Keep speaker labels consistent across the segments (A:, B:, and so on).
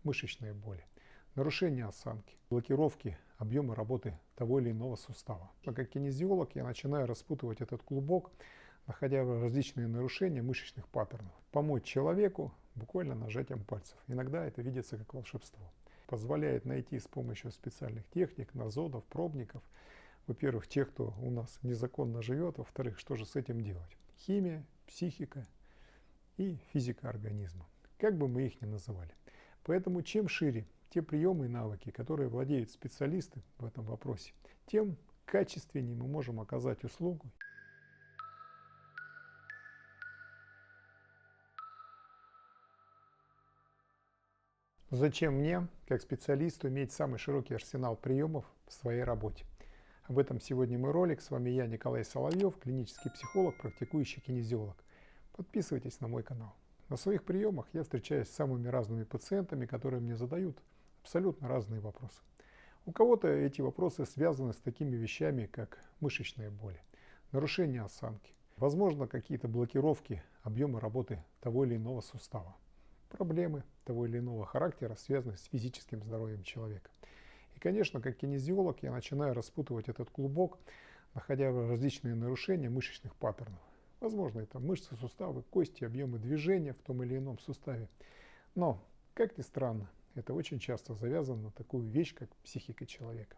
A: мышечные боли, нарушение осанки, блокировки объема работы того или иного сустава. Как кинезиолог я начинаю распутывать этот клубок, находя различные нарушения мышечных паттернов. Помочь человеку буквально нажатием пальцев. Иногда это видится как волшебство. Позволяет найти с помощью специальных техник, назодов, пробников, во-первых, тех, кто у нас незаконно живет, во-вторых, что же с этим делать. Химия, психика и физика организма. Как бы мы их ни называли. Поэтому чем шире те приемы и навыки, которые владеют специалисты в этом вопросе, тем качественнее мы можем оказать услугу. Зачем мне, как специалисту, иметь самый широкий арсенал приемов в своей работе? Об этом сегодня мой ролик. С вами я, Николай Соловьев, клинический психолог, практикующий кинезиолог. Подписывайтесь на мой канал. На своих приемах я встречаюсь с самыми разными пациентами, которые мне задают абсолютно разные вопросы. У кого-то эти вопросы связаны с такими вещами, как мышечные боли, нарушение осанки, возможно, какие-то блокировки объема работы того или иного сустава, проблемы того или иного характера, связанные с физическим здоровьем человека. И, конечно, как кинезиолог я начинаю распутывать этот клубок, находя различные нарушения мышечных паттернов. Возможно, это мышцы, суставы, кости, объемы движения в том или ином суставе. Но, как ни странно, это очень часто завязано на такую вещь, как психика человека.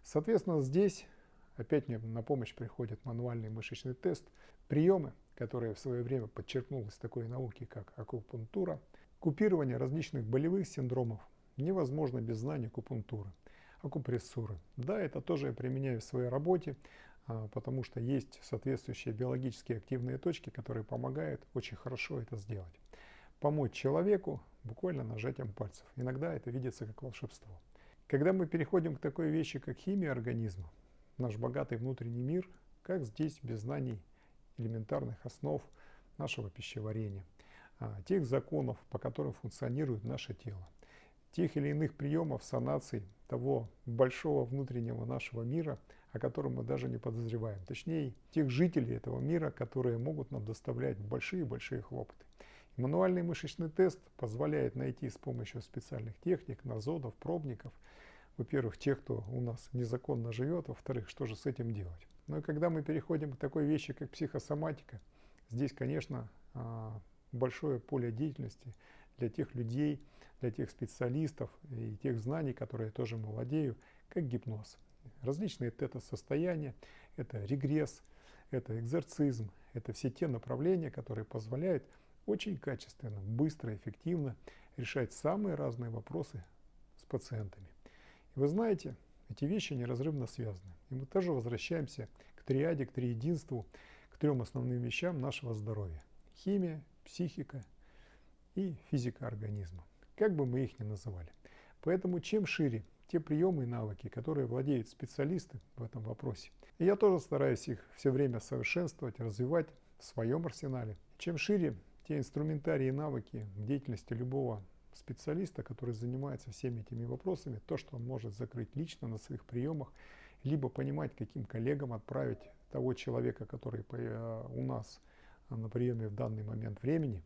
A: Соответственно, здесь опять мне на помощь приходит мануальный мышечный тест, приемы, которые в свое время подчеркнулось в такой науке, как акупунктура. Купирование различных болевых синдромов невозможно без знания акупунктуры, акупрессуры. Да, это тоже я применяю в своей работе, потому что есть соответствующие биологически активные точки, которые помогают очень хорошо это сделать. Помочь человеку буквально нажатием пальцев. Иногда это видится как волшебство. Когда мы переходим к такой вещи, как химия организма, наш богатый внутренний мир, как здесь без знаний элементарных основ нашего пищеварения, тех законов, по которым функционирует наше тело, тех или иных приемов санации того большого внутреннего нашего мира, о котором мы даже не подозреваем, точнее, тех жителей этого мира, которые могут нам доставлять большие-большие хлопоты. И мануальный мышечный тест позволяет найти с помощью специальных техник, назодов, пробников, во-первых, тех, кто у нас незаконно живет, во-вторых, что же с этим делать. Ну и когда мы переходим к такой вещи, как психосоматика, здесь, конечно, большое поле деятельности для тех людей, для тех специалистов и тех знаний, которые я тоже владею, как гипноз. Различные тета-состояния, это регресс, это экзорцизм, это все те направления, которые позволяют очень качественно, быстро, эффективно решать самые разные вопросы с пациентами. И вы знаете, эти вещи неразрывно связаны. И мы тоже возвращаемся к триаде, к триединству, к трем основным вещам нашего здоровья. Химия, психика и физика организма. Как бы мы их ни называли. Поэтому чем шире те приемы и навыки, которые владеют специалисты в этом вопросе. И я тоже стараюсь их все время совершенствовать, развивать в своем арсенале. Чем шире те инструментарии и навыки в деятельности любого специалиста, который занимается всеми этими вопросами, то, что он может закрыть лично на своих приемах, либо понимать, каким коллегам отправить того человека, который у нас на приеме в данный момент времени,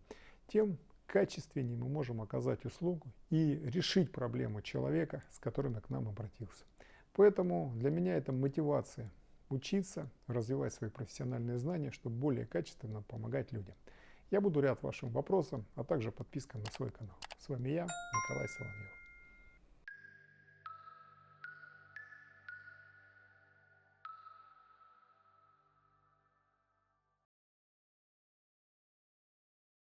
A: тем качественнее мы можем оказать услугу и решить проблему человека, с которым к нам обратился. Поэтому для меня это мотивация учиться, развивать свои профессиональные знания, чтобы более качественно помогать людям. Я буду рад вашим вопросам, а также подпискам на свой канал. С вами я, Николай Соловьев.